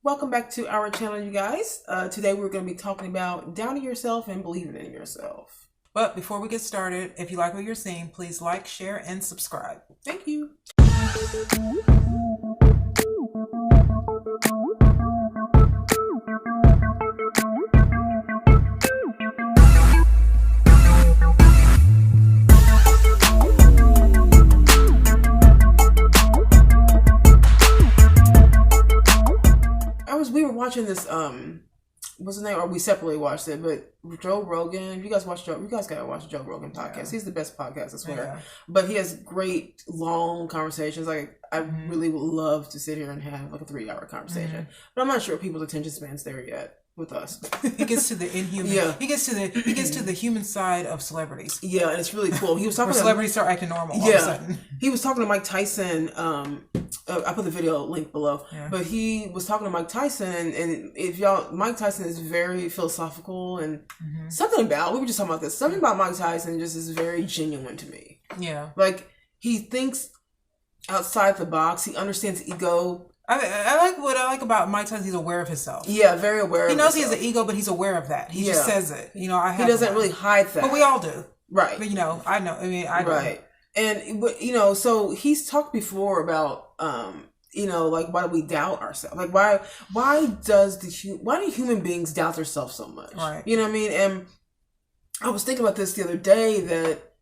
Welcome back to our channel, you guys. Today we're going to be talking about doubting yourself and believing in yourself. But before we get started, if you like what you're seeing, please like, share, and subscribe. Thank you. We were watching this, what's the name? Or we separately watched it, but Joe Rogan. You guys gotta watch Joe Rogan podcast. Yeah. He's the best podcast, I swear. Yeah. But he has great long conversations. Like I really would love to sit here and have like a 3-hour conversation. But I'm not sure people's attention span's there yet with us. He gets to the inhuman. Yeah. He gets to the human side of celebrities. Yeah, and it's really cool. He was talking where celebrities start acting normal all of a sudden. He was talking to Mike Tyson. I put the video link below. Yeah. But he was talking to Mike Tyson, and Mike Tyson is very philosophical, and we were just talking about this. Something about Mike Tyson just is very genuine to me. Yeah. Like, he thinks outside the box. He understands ego. What I like about Mike Tyson. He's aware of himself. Yeah, very aware. He knows he has an ego, but he's aware of that. He just says it. He doesn't really hide that. But we all do, right? But I know. I mean, I do. Right. And so he's talked before about like, why do we doubt ourselves? Like, why do human beings doubt themselves so much? Right. You know what I mean? And I was thinking about this the other day that,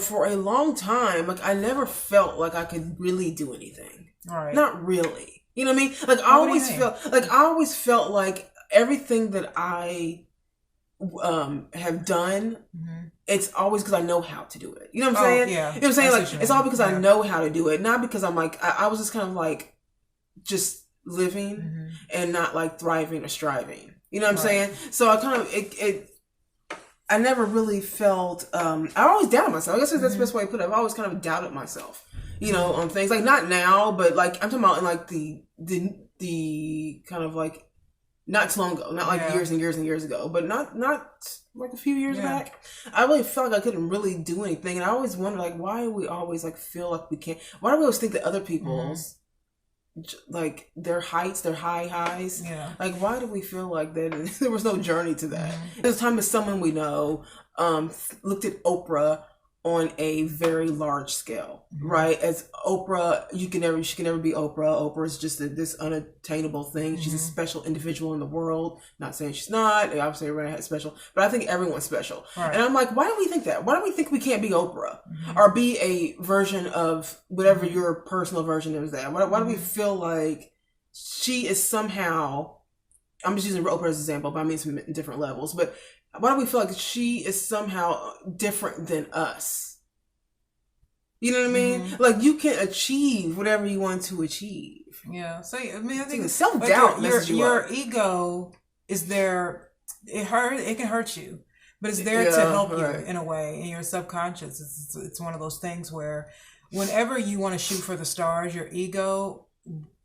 for a long time, like, I never felt like I could really do anything. Right. Not really. You know what I mean? Like, I always felt like everything that I have done, it's always because I know how to do it. You know what I'm saying? Yeah. You know what I'm saying? Like, it's all because I know how to do it, not because I'm like, I was just kind of like, just living and not like thriving or striving. You know what I'm saying? So I kind of, I never really felt, I always doubted myself. I guess that's the best way to put it. I've always kind of doubted myself, on things. Like, not now, but like, I'm talking about in like the kind of like, not too long ago, not like years and years and years ago, but not like a few years back. I really felt like I couldn't really do anything, and I always wondered, like, why do we always like feel like we can't? Why do we always think that other people's like their heights, their highs, like, why do we feel like that? There was no journey to that. There's a time that someone we know looked at Oprah on a very large scale, right? As Oprah, she can never be Oprah. Oprah is just this unattainable thing. She's a special individual in the world. Not saying she's not. Obviously, everyone has special, but I think everyone's special. Right. And I'm like, why do we think that? Why do we think we can't be Oprah or be a version of whatever your personal version is? That why do we feel like she is somehow? I'm just using Oprah as an example, but I mean some different levels, but. Why do we feel like she is somehow different than us? You know what I mean? Like, you can achieve whatever you want to achieve. Yeah. So I mean, I think self-doubt. Your ego is there. It can hurt you, but it's there to help you in a way. In your subconscious, it's one of those things where, whenever you want to shoot for the stars, your ego,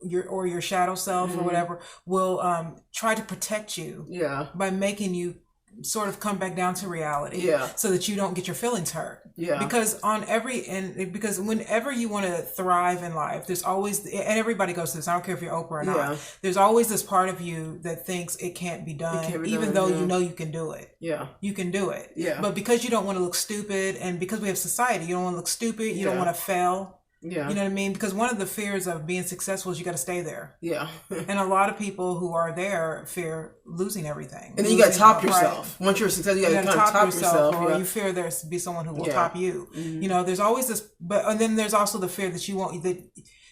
your shadow self or whatever will try to protect you. Yeah. By making you sort of come back down to reality, so that you don't get your feelings hurt. Yeah. Because because whenever you want to thrive in life, there's always, and everybody goes through this, I don't care if you're Oprah or not, there's always this part of you that thinks it can't be done, even though you know you can do it. Yeah. You can do it. Yeah. But because you don't want to look stupid, and because we have society, you don't want to look stupid, you don't want to fail. Yeah. You know what I mean? Because one of the fears of being successful is you got to stay there. Yeah. And a lot of people who are there fear losing everything. And then you got to top yourself. Once you're successful, you got to kind of top yourself. Or you fear there's be someone who will top you. You know, there's always this, and then there's also the fear that you won't, that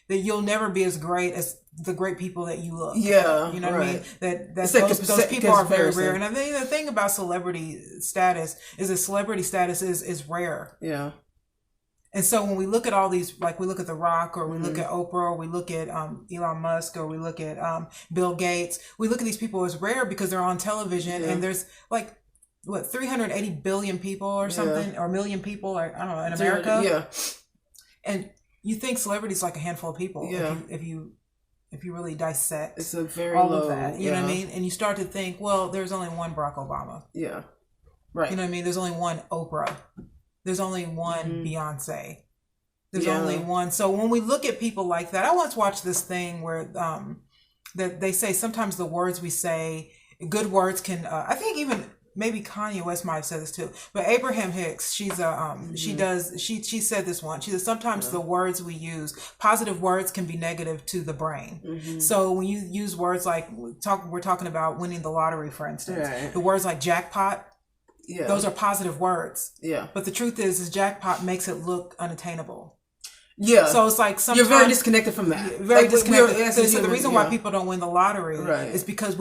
you'll never be as great as the great people that you look. Yeah. You know what I mean? That those people are very rare. And I think the thing about celebrity status is that celebrity status is rare. Yeah. And so when we look at all these, like we look at The Rock, or we look at Oprah, or we look at Elon Musk, or we look at Bill Gates, we look at these people as rare because they're on television, and there's like, 380 billion people or something, or million people, or I don't know, in America. Yeah. And you think celebrities like a handful of people. Yeah. If you really dissect it's a very all low, of that, you know what I mean? And you start to think, well, there's only one Barack Obama. Yeah. Right. You know what I mean? There's only one Oprah. There's only one Beyonce. There's only one. So when we look at people like that, I once watched this thing where that they say sometimes the words we say, good words can, I think even maybe Kanye West might have said this too, but Abraham Hicks, she's a, she said this once. She said sometimes the words we use, positive words can be negative to the brain. So when you use words like, we're talking about winning the lottery, for instance, the words like jackpot, those are positive words. But the truth is jackpot makes it look unattainable. So it's like sometimes you're very disconnected from that. Very disconnected. So the reason why people don't win the lottery is because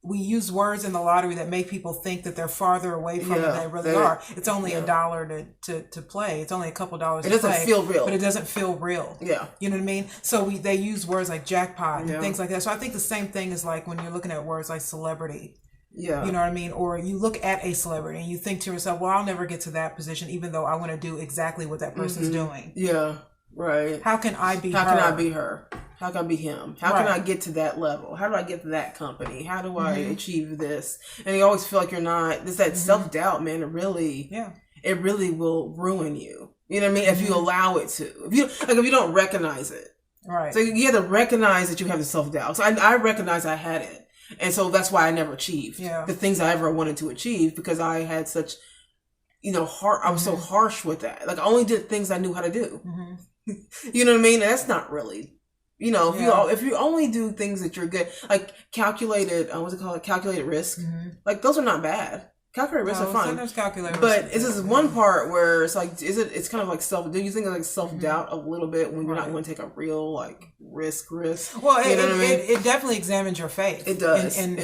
we use words in the lottery that make people think that they're farther away from it than they really are. It's only $1 to play. It's only a couple dollars to play. It doesn't feel real. But it doesn't feel real. You know what I mean? So they use words like jackpot and things like that. So I think the same thing is like when you're looking at words like celebrity. You know what I mean? Or you look at a celebrity and you think to yourself, well, I'll never get to that position even though I want to do exactly what that person's doing. How can I be her? How can I be her? How can I be him? How can I get to that level? How do I get to that company? How do I achieve this? And you always feel like you're not. There's that self-doubt, man. It really will ruin you. You know what I mean? If you allow it to. If you don't recognize it. So you have to recognize that you have the self-doubt. So I recognize I had it. And so that's why I never achieved the things I ever wanted to achieve, because I had such, I was so harsh with that. Like I only did things I knew how to do. You know what I mean? And that's not really, if you only do things that you're good, like calculated, what's it called? Calculated risk. Like those are not bad. Calculated risks are fine. Sometimes calculated but it's this one part where it's like, it's kind of like do you think of like self-doubt a little bit when you're not going to take a real like risk? Well, it definitely examines your faith. It does. In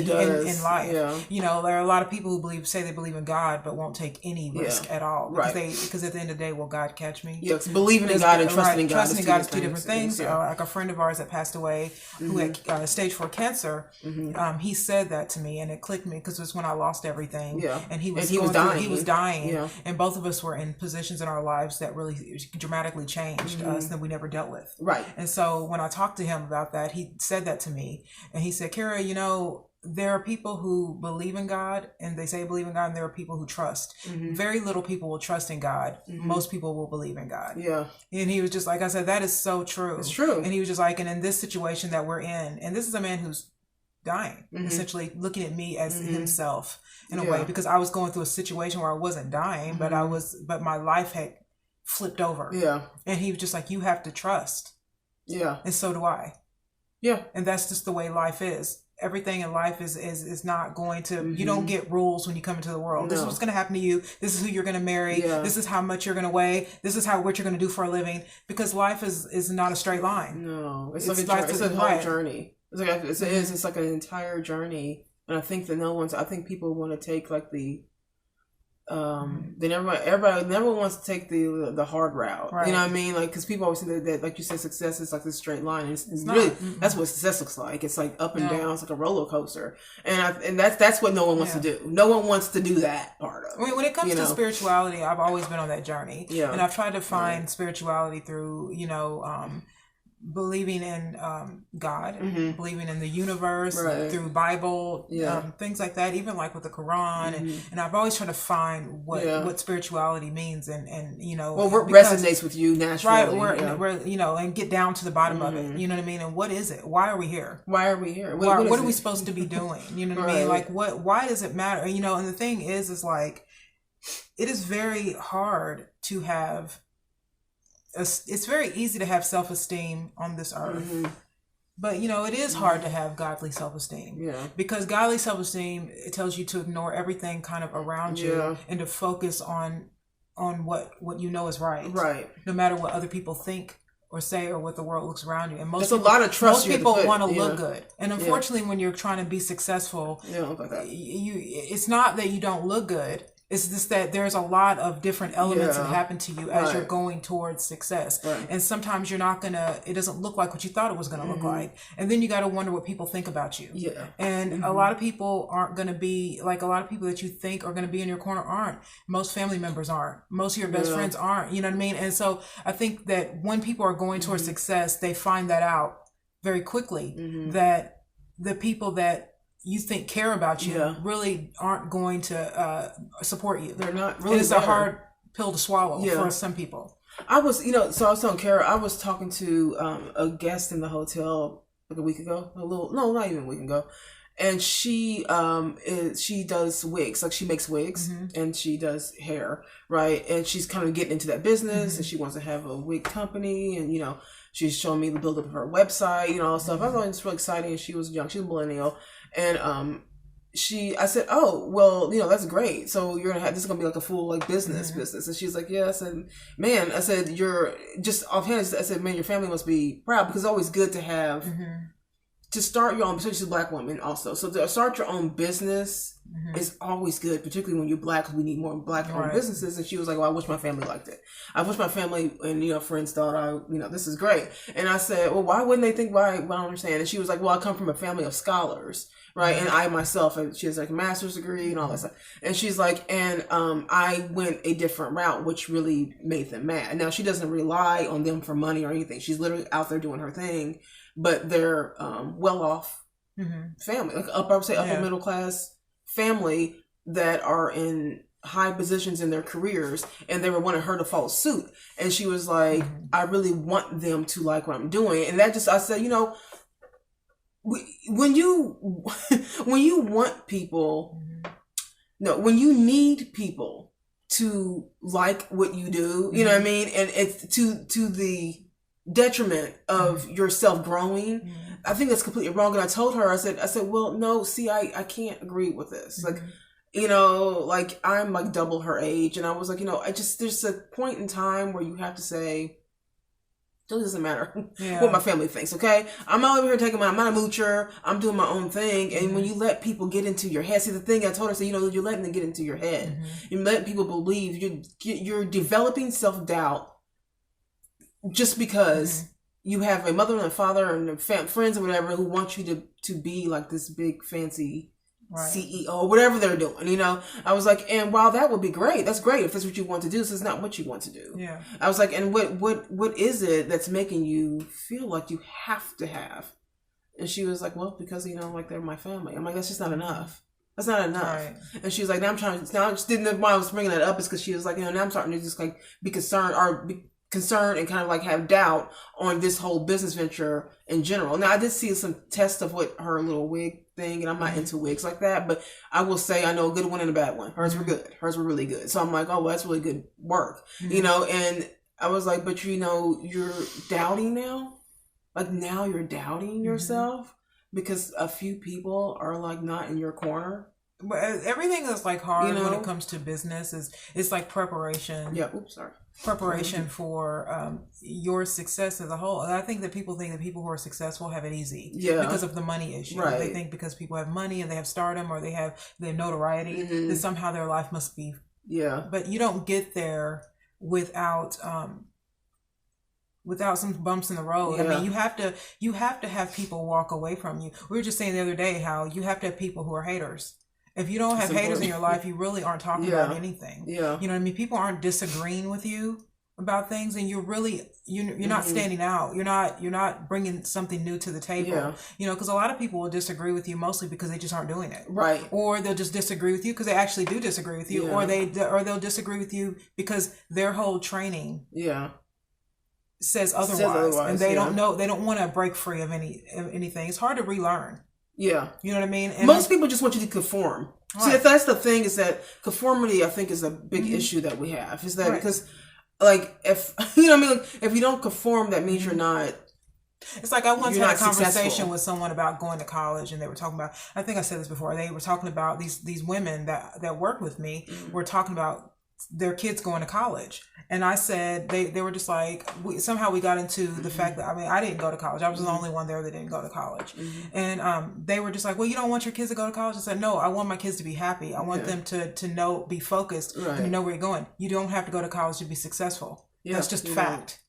life. There are a lot of people who say they believe in God but won't take any risk at all. Because at the end of the day, will God catch me? Believing in God and trusting in God. Trusting in God is two different things. Like a friend of ours that passed away who had stage 4 cancer, he said that to me and it clicked me because it was when I lost everything. And he was dying. And both of us were in positions in our lives that really dramatically changed us that we never dealt with. And so when I talked to him about that, he said that to me. And he said, Kara, there are people who believe in God and they say believe in God, and there are people who trust. Very little people will trust in God. Most people will believe in God. And he was just like, I said, that is so true. It's true. And he was just like, and in this situation that we're in, and this is a man who's dying, essentially looking at me as himself in a way, because I was going through a situation where I wasn't dying, but my life had flipped over. And he was just like, you have to trust. And so do I. And that's just the way life is. Everything in life is not going to, you don't get rules when you come into the world. No. This is what's going to happen to you. This is who you're going to marry. This is how much you're going to weigh. This is what you're going to do for a living, because life is not a straight line. No, it's a whole journey. It's like an entire journey. And I think I think people want to take like the, everybody never wants to take the hard route. You know what I mean? Like, because people always say that, like you said, success is like this straight line. And it's really, that's what success looks like. It's like up and down. It's like a roller coaster. And that's what no one wants to do. No one wants to do that part of it. When it comes to spirituality, I've always been on that journey. And I've tried to find spirituality through, believing in God, believing in the universe, through Bible, things like that, even like with the Quran. And I've always tried to find what spirituality means and what resonates with you naturally. And get down to the bottom of it. You know what I mean? And what is it? Why are we here? Why are we here? What are we supposed to be doing? You know what I mean? Like why does it matter? And the thing is like, it is very hard to have it's very easy to have self-esteem on this earth, but it is hard to have godly self-esteem, because godly self-esteem, it tells you to ignore everything kind of around you and to focus on what is right, no matter what other people think or say or what the world looks around you. And most people want to look good, and unfortunately when you're trying to be successful, it's not that you don't look good. It's just that there's a lot of different elements that happen to you as you're going towards success. And sometimes it doesn't look like what you thought it was going to look like. And then you got to wonder what people think about you. And a lot of people aren't going to be, like a lot of people that you think are going to be in your corner aren't. Most family members aren't. Most of your best friends aren't. You know what I mean? And so I think that when people are going towards success, they find that out very quickly, that the people that you think care about you really aren't going to support you. They're not really. It's a hard pill to swallow for some people. I was telling Kara, I was talking to a guest in the hotel like a week ago, no, not even a week ago. And she does wigs, like she makes wigs and she does hair, right? And she's kind of getting into that business and she wants to have a wig company, and you know, she's showing me the build up of her website, you know, all that stuff. I thought it was really exciting. And she was young, she's a millennial, and I said, oh, well, you know, that's great. So you're gonna have, this is gonna be like a full like business. And she's like, yeah. I said, man, I said, you're just offhand. I said, man, your family must be proud, because it's always good to have. To start your own, especially she's a black woman also. So to start your own business is always good, particularly when you're black, because we need more black-owned businesses. And she was like, well, I wish my family liked it. I wish my family and, you know, friends thought, this is great. And I said, well, why wouldn't they think, why I don't understand. And she was like, well, I come from a family of scholars, right? And I myself, she has like a master's degree and all that stuff. And she's like, and I went a different route, which really made them mad. Now, she doesn't rely on them for money or anything. She's literally out there doing her thing. But they're well-off family, like upper middle class family that are in high positions in their careers, and they were wanting her to follow suit. And she was like, I really want them to like what I'm doing. And that just, I said, you know, when you want people, when you need people to like what you do, you know what I mean? And it's to the detriment of yourself growing. I think that's completely wrong. And I told her, I said, well, no, see, I can't agree with this. Like, you know, like I'm like double her age. And I was like, you know, there's a point in time where you have to say, it doesn't matter what my family thinks, okay? I'm not over here I'm not a moocher. I'm doing my own thing. And when you let people get into your head, see, the thing I told her, you know, you're letting them get into your head. You're letting people believe, you're developing self-doubt just because you have a mother and a father and friends or whatever who want you to be like this big fancy CEO, whatever they're doing, you know. I was like, and while that would be great, that's great if that's what you want to do, so it's not what you want to do. Yeah. I was like, and what is it that's making you feel like you have to have? And she was like, well, because, you know, like they're my family. I'm like, that's just not enough. That's not enough. Right. And she was like, now I just didn't, why I was bringing that up is because she was like, you know, now I'm starting to just like be concerned and kind of like have doubt on this whole business venture in general. Now I did see some tests of what her little wig thing, and I'm not into wigs like that, but I will say I know a good one and a bad one. Hers were good. Hers were really good. So I'm like, oh, well, that's really good work, you know. And I was like, but you know, you're doubting now. Like now you're doubting yourself because a few people are like not in your corner. But everything that's like hard, you know, when it comes to business it's like preparation. Yeah. Oops, sorry. Preparation for your success as a whole. And I think that people think that people who are successful have it easy because of the money issue. Right. They think because people have money and they have stardom or they have notoriety that somehow their life must be. Yeah. But you don't get there without some bumps in the road. Yeah. I mean, you have to have people walk away from you. We were just saying the other day how you have to have people who are haters. If you don't have haters in your life, you really aren't talking about anything. Yeah. You know what I mean? People aren't disagreeing with you about things, and you're not standing out. You're not bringing something new to the table. Yeah. You know, because a lot of people will disagree with you mostly because they just aren't doing it. Right. Or they'll just disagree with you because they actually do disagree with you, or they'll disagree with you because their whole training says otherwise, and they don't know. They don't want to break free of anything. It's hard to relearn. Yeah. You know what I mean? And most people just want you to conform. Right. See, if that's the thing, is that conformity, I think, is a big issue that we have. Is that because, like, if, you know what I mean? Like, if you don't conform, that means you're not. It's like I once had a conversation with someone about going to college, and they were talking about, I think I said this before, they were talking about these women that work with me were talking about their kids going to college. And I said, they were just like, somehow we got into the fact that, I mean, I didn't go to college. I was the only one there that didn't go to college. And they were just like, well, you don't want your kids to go to college? I said, no, I want my kids to be happy. I want them to know, be focused, and know where you're going. You don't have to go to college to be successful. Yeah, that's just fact.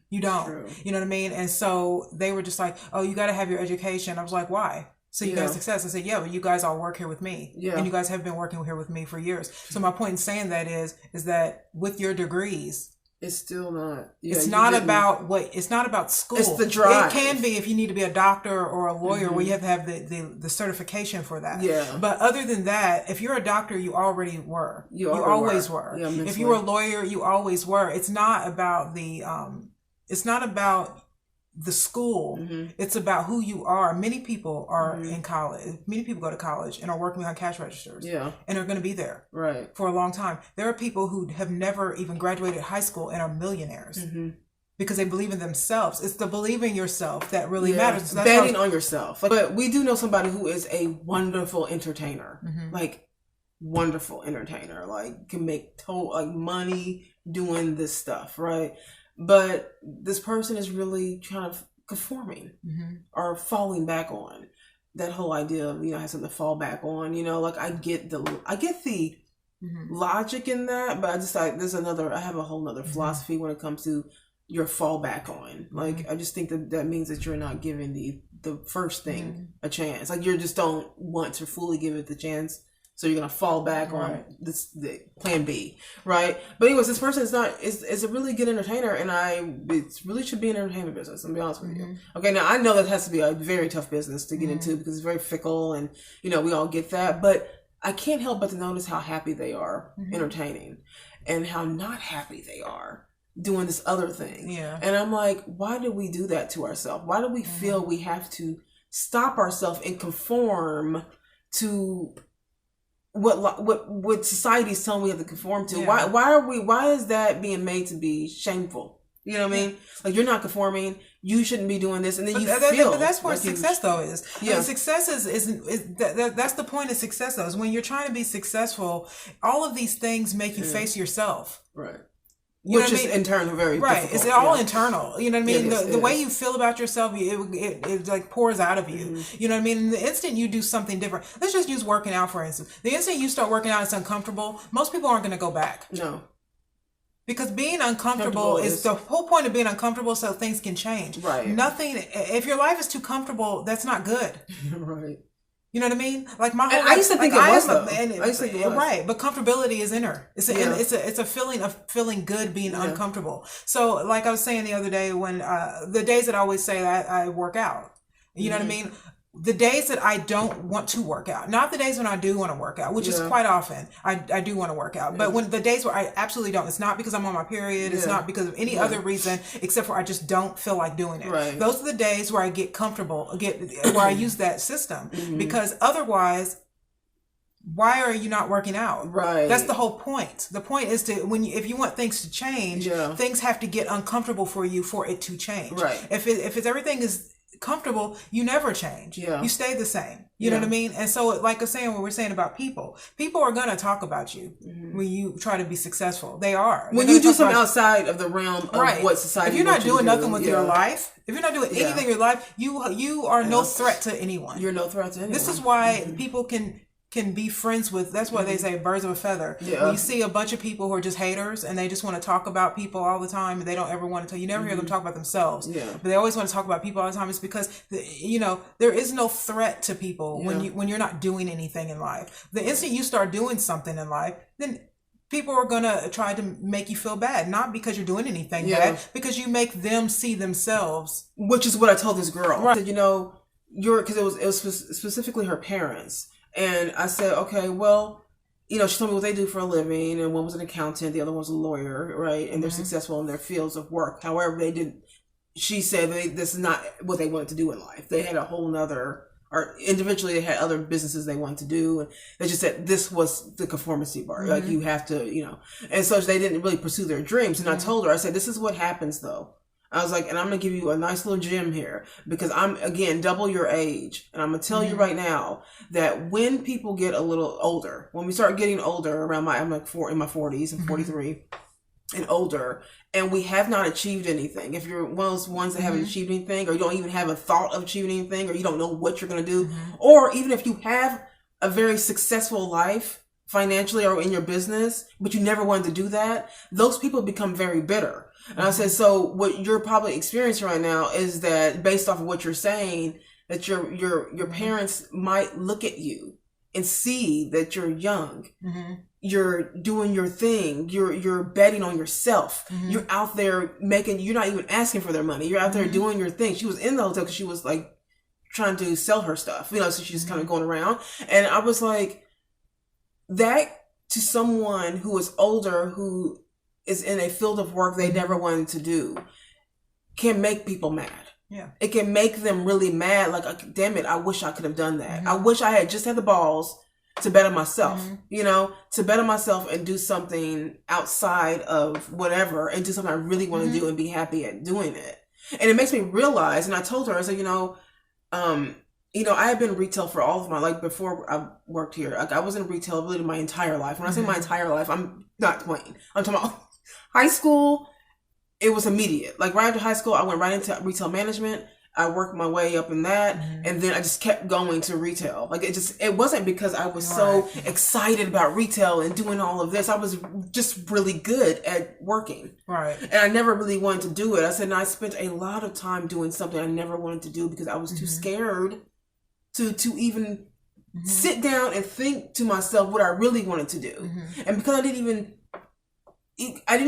You don't. True. You know what I mean? And so they were just like, oh, you got to have your education. I was like, why? So you guys success. I said, yeah, but you guys all work here with me. Yeah. And you guys have been working here with me for years. So my point in saying that is that with your degrees, it's still not. Yeah, it's not about school. It's the drive. It can be if you need to be a doctor or a lawyer where you have to have the certification for that. Yeah. But other than that, if you're a doctor, you already were. You always were. Yeah, if you were a lawyer, you always were. It's not about the school. It's about who you are. Many people are in college. Many people go to college and are working behind cash registers. Yeah. And are going to be there right for a long time. There are people who have never even graduated high school and are millionaires. Because they believe in themselves. It's the believing yourself that really matters. So betting on yourself. But we do know somebody who is a wonderful entertainer. Like, wonderful entertainer. Like, can make money doing this stuff, right? But this person is really kind of conforming or falling back on that whole idea of, has something to fall back on. Like, I get the logic in that, but I just I have a whole nother philosophy when it comes to your fall back on. Like, I just think that means that you're not giving the first thing a chance. Like, you just don't want to fully give it the chance. So you're going to fall back on the plan B. Right. But anyways, this person is a really good entertainer, and it really should be an entertainment business. I'm be honest with you. Okay. Now I know that has to be a very tough business to get into because it's very fickle, and, we all get that, but I can't help but to notice how happy they are entertaining and how not happy they are doing this other thing. Yeah. And I'm like, why do we do that to ourselves? Why do we feel we have to stop ourselves and conform to what society's telling we have to conform to? Yeah. Why is that being made to be shameful? You know what I mean? Like, you're not conforming, you shouldn't be doing this, and then but that's where success though is. Yeah. And success is that's the point of success though, is when you're trying to be successful, all of these things make you face yourself. Right. Which is in turn very difficult. It's all internal. You know what I mean? The way you feel about yourself, it like pours out of you. You know what I mean? And the instant you do something different, let's just use working out for instance. The instant you start working out, it's uncomfortable. Most people aren't going to go back. No. Because being uncomfortable is the whole point of being uncomfortable, so things can change. Right. If your life is too comfortable, that's not good. Right. You know what I mean? Like my whole I used to think it was though. I used to think it was. Right, but comfortability is inner. It's a feeling of feeling good, being uncomfortable. So, like I was saying the other day, when the days that I always say that I work out, you know what I mean? The days that I don't want to work out, not the days when I do want to work out, which is quite often. I do want to work out, but when the days where I absolutely don't, it's not because I'm on my period. It's not because of any other reason except for I just don't feel like doing it. Right. Those are the days where I get comfortable, where I use that system, because otherwise, why are you not working out? Right. That's the whole point. The point is if you want things to change, things have to get uncomfortable for you for it to change. Right. If everything is comfortable, you never change. You stay the same. You know what I mean? And so, like I was saying, what we're saying about people are going to talk about you when you try to be successful. They are. When you do something outside of the realm of what society. If you're not doing nothing with your life, if you're not doing anything in your life, you are no threat to anyone. You're no threat to anyone. This is why people can be friends with. That's why they say birds of a feather. When you see a bunch of people who are just haters and they just want to talk about people all the time, and they don't ever want to tell you, never hear them talk about themselves, but they always want to talk about people all the time. It's because there is no threat to people when you're not doing anything in life. The instant you start doing something in life, then people are gonna try to make you feel bad, not because you're doing anything bad, because you make them see themselves. Which is what I told this girl. Right. I said, because it was specifically her parents. And I said, okay, well, she told me what they do for a living, and one was an accountant, the other one was a lawyer, right? And they're successful in their fields of work. However, she said this is not what they wanted to do in life. They had a whole nother, or individually they had other businesses they wanted to do. And they just said this was the conformity bar. Like, you have to, and so they didn't really pursue their dreams. And I told her, I said, this is what happens though. I was like, and I'm going to give you a nice little gem here, because I'm, again, double your age. And I'm going to tell you right now that when people get a little older, when we start getting older, I'm like in my 40s, I'm 43 and older, and we have not achieved anything. If you're one of those ones that haven't achieved anything, or you don't even have a thought of achieving anything, or you don't know what you're going to do, or even if you have a very successful life financially or in your business, but you never wanted to do that, those people become very bitter. And I said, so what you're probably experiencing right now is that, based off of what you're saying, that your parents might look at you and see that you're young, you're doing your thing, you're betting on yourself, you're out there you're not even asking for their money, you're out there doing your thing. She was in the hotel because she was like trying to sell her stuff, so she's kind of going around. And I was like, that to someone who is older, who is in a field of work they never wanted to do, can make people mad. Yeah. It can make them really mad. Like, damn it, I wish I could have done that. I wish I had just had the balls to better myself, to better myself and do something outside of whatever and do something I really want to do and be happy at doing it. And it makes me realize, and I told her, I said, I had been in retail for all of my, like, before I worked here. Like, I was in retail really my entire life. When I say my entire life, I'm not playing. I'm talking about high school. It was immediate. Like, right after high school, I went right into retail management. I worked my way up in that, and then I just kept going to retail. Like, it wasn't because I was so excited about retail and doing all of this. I was just really good at working. Right. And I never really wanted to do it. I said, and I spent a lot of time doing something I never wanted to do because I was too scared to even sit down and think to myself what I really wanted to do. And because I didn't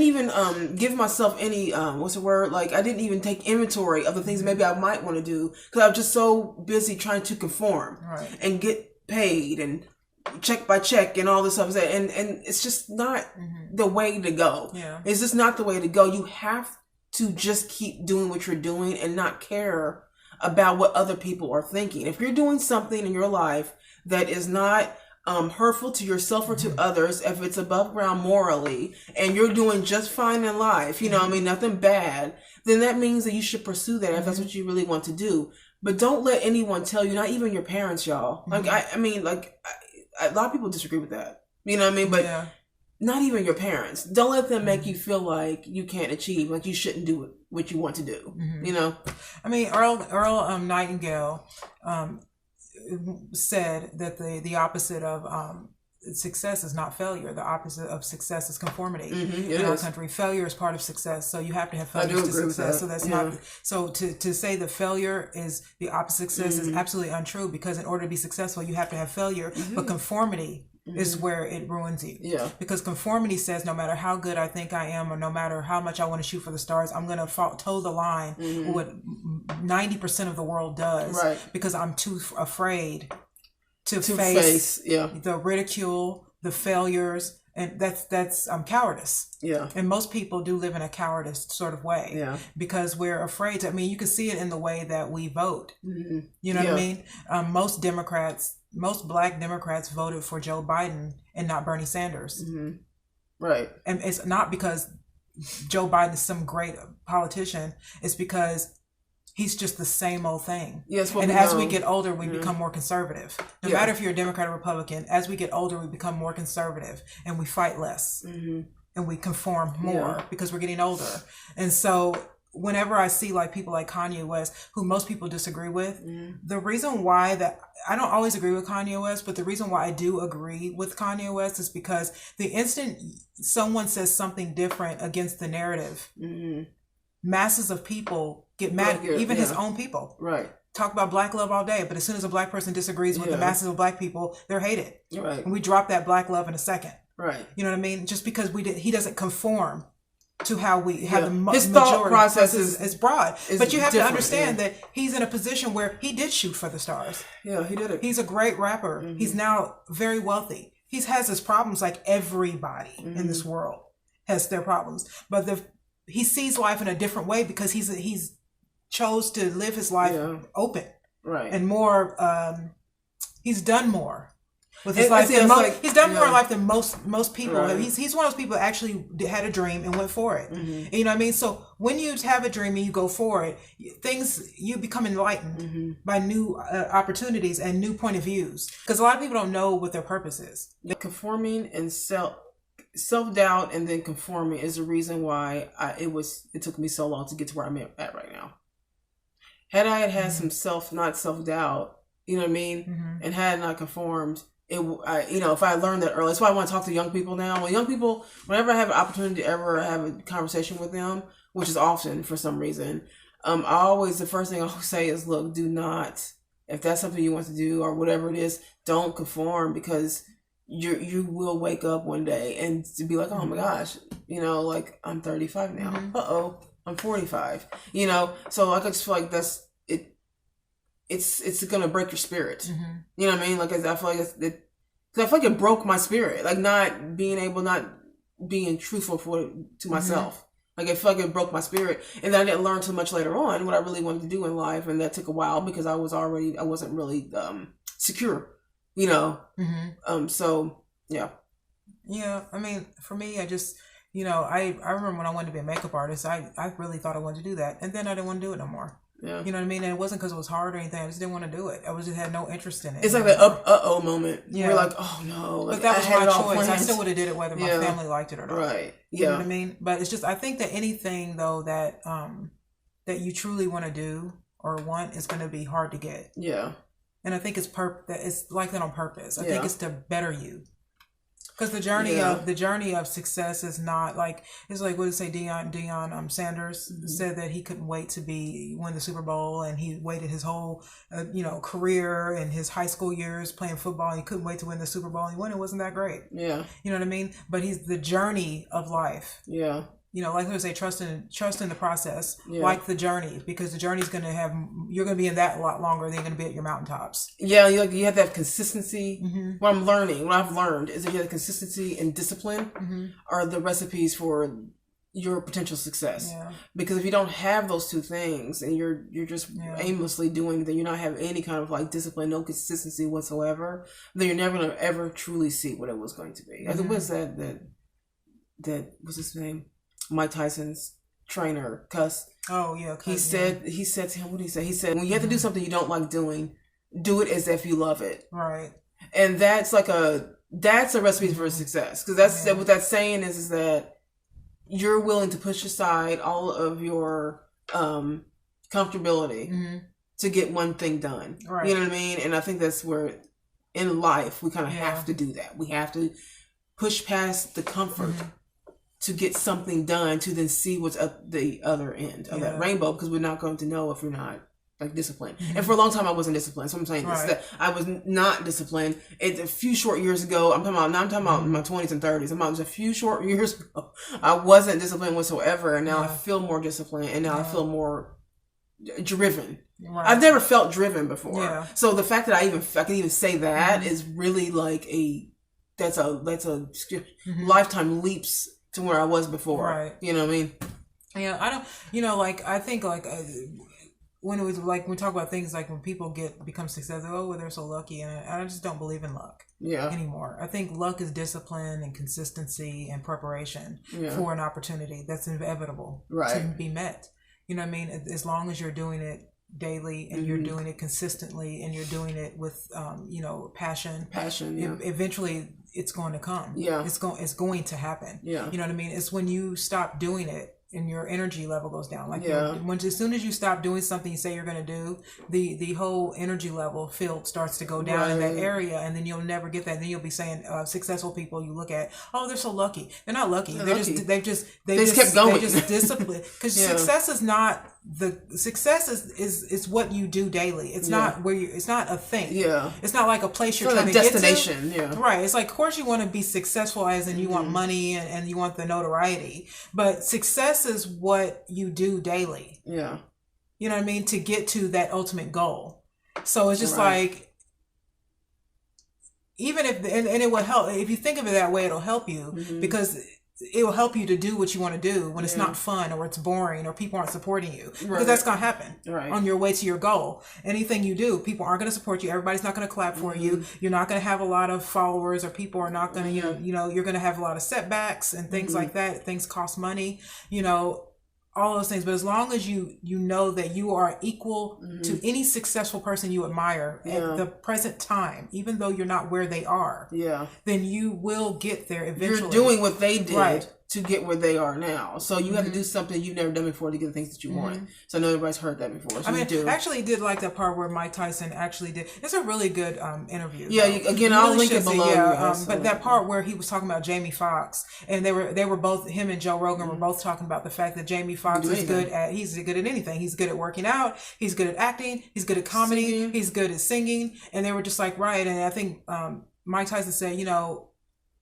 even give myself any, like, I didn't even take inventory of the things maybe I might want to do because I was just so busy trying to conform and get paid and check by check and all this stuff. And it's just not the way to go. Yeah. It's just not the way to go. You have to just keep doing what you're doing and not care about what other people are thinking. If you're doing something in your life that is not hurtful to yourself or to others, if it's above ground morally and you're doing just fine in life, nothing bad, then that means that you should pursue that if that's what you really want to do. But don't let anyone tell you, not even your parents, y'all. Like, a lot of people disagree with that. You know what I mean? But not even your parents. Don't let them make you feel like you can't achieve, like you shouldn't do what you want to do. I mean, Earl Nightingale said that the opposite of success is not failure. The opposite of success is conformity. In our country, failure is part of success. So you have to have failure to success. So that's not. So to say that failure is the opposite of success is absolutely untrue, because in order to be successful, you have to have failure. But conformity is where it ruins you. Yeah. Because conformity says no matter how good I think I am, or no matter how much I want to shoot for the stars, I'm going to toe the line with what 90% of the world does. Right. Because I'm too afraid to face the ridicule, the failures, and that's cowardice. Yeah. And most people do live in a cowardice sort of way. Yeah. Because we're afraid to. I mean, you can see it in the way that we vote. You know what I mean? Most Black Democrats voted for Joe Biden and not Bernie Sanders. Right. And it's not because Joe Biden is some great politician. It's because he's just the same old thing. Yes, and as we get older, we become more conservative. No matter if you're a Democrat or Republican, as we get older, we become more conservative and we fight less and we conform more because we're getting older. And so whenever I see like people like Kanye West, who most people disagree with, the reason why that I don't always agree with Kanye West, but the reason why I do agree with Kanye West is because the instant someone says something different against the narrative, masses of people get mad, even his own people. Right. Talk about Black love all day, but as soon as a Black person disagrees with the masses of Black people, they're hated. Right. And we drop that Black love in a second. Right. You know what I mean? Just because he doesn't conform to how we have the his majority thought process is broad. But you have to understand that he's in a position where he did shoot for the stars. Yeah, he did it. He's a great rapper. He's now very wealthy. He has his problems like everybody in this world has their problems. But he sees life in a different way because he's chose to live his life open. Right. And more he's done more with his life. He's done more in life than most people. Right. He's one of those people that actually had a dream and went for it. You know what I mean? So when you have a dream and you go for it, you become enlightened by new opportunities and new point of views. Because a lot of people don't know what their purpose is. Conforming and self-doubt and then conforming is the reason why it took me so long to get to where I'm at right now. Had I had some self-doubt, you know what I mean, and had not conformed, if I learned that early, that's why I want to talk to young people now. Well, young people, whenever I have an opportunity to ever have a conversation with them, which is often for some reason, the first thing I always say is, look, do not, if that's something you want to do or whatever it is, don't conform, because you will wake up one day and to be like, oh my gosh, like I'm 35 now. I'm 45. So I just feel like that's it. It's gonna break your spirit. You know what I mean? Like, I feel like it broke my spirit. Like not being truthful to myself. Like, I feel like it broke my spirit. And then I didn't learn too much later on what I really wanted to do in life. And that took a while because I wasn't really secure, you know? Mm-hmm. So, yeah. Yeah, I mean, for me, I just, I remember when I wanted to be a makeup artist, I really thought I wanted to do that. And then I didn't want to do it no more. Yeah. You know what I mean? And it wasn't because it was hard or anything. I just didn't want to do it. I just had no interest in it. It's like the uh-oh moment. Yeah. You're like, oh no. Like, but that was my choice. Planned. I still would have did it whether my family liked it or not. Right. Yeah. You know what I mean? But it's just, I think that anything, though, that you truly want to do or want is going to be hard to get. Yeah. And I think it's like that on purpose. I think it's to better you. Because the journey of success is not like, it's like, what did it say? Deion Sanders said that he couldn't wait to win the Super Bowl, and he waited his whole career and his high school years playing football, and he couldn't wait to win the Super Bowl, and he won. It wasn't that great. Yeah. You know what I mean? But he's the journey of life. Yeah. Like I say, trust in the process, like the journey, because the journey's going to you're going to be in that a lot longer than you're going to be at your mountaintops. Yeah, you have to have consistency. Mm-hmm. What I've learned is that you have consistency and discipline are the recipes for your potential success. Yeah. Because if you don't have those two things and you're just aimlessly doing that, you're not having any kind of like discipline, no consistency whatsoever, then you're never going to ever truly see what it was going to be. Mm-hmm. What's that what's his name? Mike Tyson's trainer, Cuss. Oh yeah. He said to him, what did he say? He said, when you have to do something you don't like doing, do it as if you love it. Right. And that's a recipe for success. Because what that's saying is that you're willing to push aside all of your comfortability to get one thing done. Right. You know what I mean? And I think that's where in life we kind of have to do that. We have to push past the comfort to get something done, to then see what's at the other end of that rainbow, because we're not going to know if we're not like disciplined. Mm-hmm. And for a long time I wasn't disciplined. So I'm saying this, that I was not disciplined. It's a few short years ago. I'm talking about my 20s and 30s. I'm about just a few short years ago. I wasn't disciplined whatsoever, and now I feel more disciplined, and now I feel more driven. Right. I've never felt driven before. Yeah. So the fact that I can even say that is really like that's a lifetime leaps to where I was before. Right. You know what I mean? Yeah, I don't, I think when it was like, when we talk about things like when people become successful, they're so lucky. And I just don't believe in luck anymore. I think luck is discipline and consistency and preparation for an opportunity that's inevitable to be met. You know what I mean? As long as you're doing it daily and you're doing it consistently and you're doing it with, passion, eventually it's going to come. Yeah. It's going to happen. Yeah. You know what I mean? It's when you stop doing it and your energy level goes down. Like as soon as you stop doing something you say you're going to do, the whole energy level field starts to go down in that area, and then you'll never get that. And then you'll be saying successful people you look at, they're so lucky. They're not lucky. They just kept going. They just discipline, because success is not success is what you do daily. It's not where it's not a thing. Yeah. It's not like a place you're trying to get to. Destination. Yeah. Right. It's like, of course you want to be successful, as in you want money and you want the notoriety, but success is what you do daily. Yeah. You know what I mean? To get to that ultimate goal. So it's just like, even if, and it will help, if you think of it that way, it'll help you because it will help you to do what you want to do when it's not fun or it's boring or people aren't supporting you, because that's going to happen on your way to your goal. Anything you do, people aren't going to support you. Everybody's not going to clap for you. You're not going to have a lot of followers, or people are not going to, you're going to have a lot of setbacks and things like that. Things cost money, all those things. But as long as you know that you are equal to any successful person you admire at the present time, even though you're not where they are, then you will get there eventually. You're doing what they did to get where they are now. So you have to do something you've never done before to get the things that you want. So I know everybody's heard that before. So I actually did like that part where Mike Tyson actually did. It's a really good interview. Yeah, again, I'll link it below. But that part where he was talking about Jamie Foxx, and they were both, him and Joe Rogan were both talking about the fact that Jamie Foxx is he's good at anything. He's good at working out. He's good at acting. He's good at comedy. He's good at singing. And they were just like, right. And I think Mike Tyson said,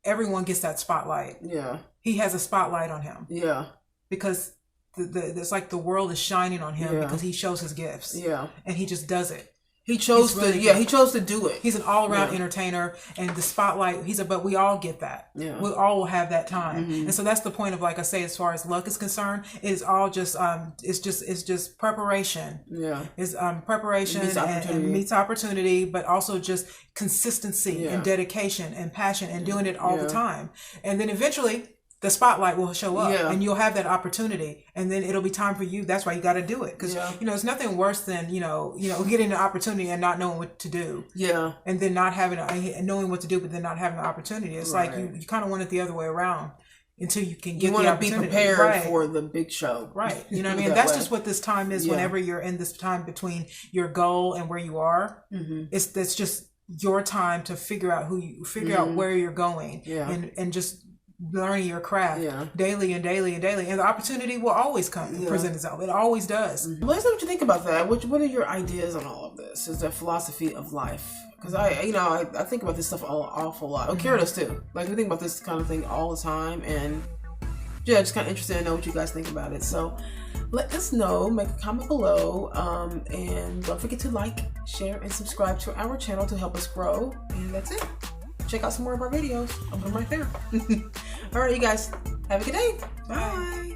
everyone gets that spotlight. Yeah. He has a spotlight on him. Yeah. Because it's like the world is shining on him because he shows his gifts. Yeah. And he just does it. He chose he chose to do it. He's an all-around entertainer, and the spotlight, but we all get that. Yeah. We all will have that time. And so that's the point of, like I say, as far as luck is concerned, it is all just, it's just preparation. Yeah. It's preparation and meets opportunity, but also just consistency and dedication and passion and doing it all the time. And then eventually the spotlight will show up and you'll have that opportunity, and then it'll be time for you. That's why you got to do it. Cause it's nothing worse than, getting an opportunity and not knowing what to do. Yeah. And then not having, knowing what to do, but then not having the opportunity. It's like you kind of want it the other way around until you can get the opportunity. You want to be prepared for the big show. Right. You know what I mean? That's just what this time is. Whenever you're in this time between your goal and where you are, that's just your time to figure out out where you're going and just learning your craft daily and daily and daily, and the opportunity will always come and present itself. It always does. Let us know what you think about that. What are your ideas on all of this? Is the philosophy of life? Because I think about this stuff an awful lot. Kira does too. Like, we think about this kind of thing all the time, and just kind of interested to know what you guys think about it. So let us know. Make a comment below, and don't forget to like, share, and subscribe to our channel to help us grow. And that's it. Check out some more of our videos. I'll put them right there. All right, you guys. Have a good day. Bye.